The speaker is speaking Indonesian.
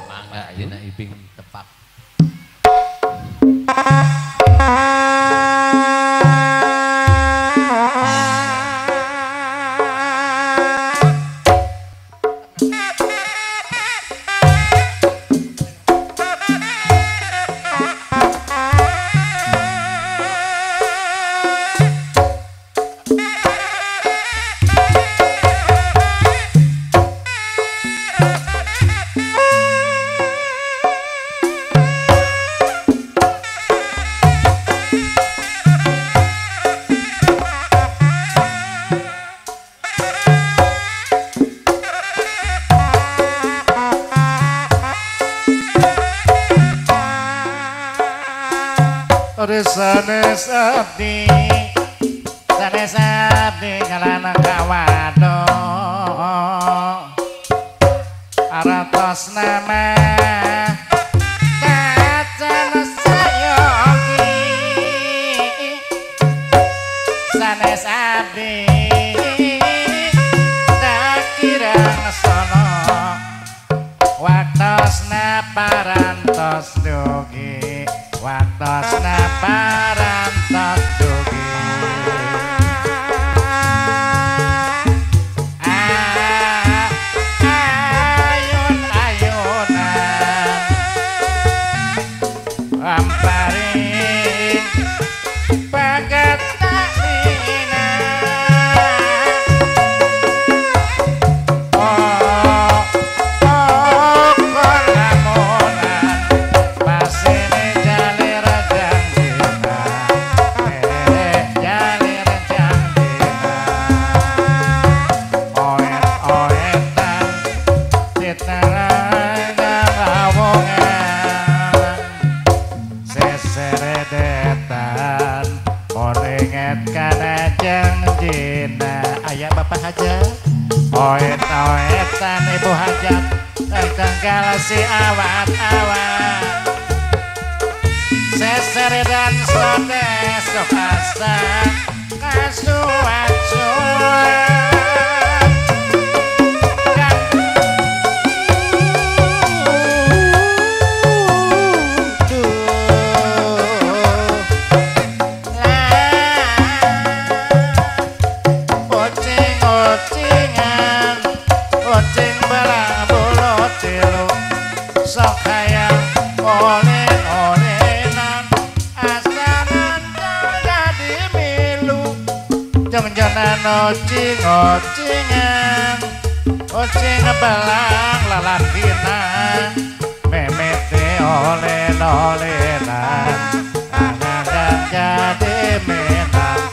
Mangga ayeuna Iping tepak. Sanes abdi kalana kawado aratos nama kacan sayogi sanes abdi dakirang sono waktosna parantos dugi waktosna parantos dugi ayun-ayunan amparing bagat takdina korlamunan pasine jalir janjina jalir janjina oet-oetan titaraga ngawongan seseredetan moringet kana janjina aya bapak hajat oet-oetan ibu hajat tenggal si awat-awat seseredan sodes sokasta kasuat-suat Ocing belang bulu tilu sok hayang olen-olenan asanan jadi milu jeng-jengan ocing-ocingan ocing belang lalakina memete olen-olenan angan jadi menang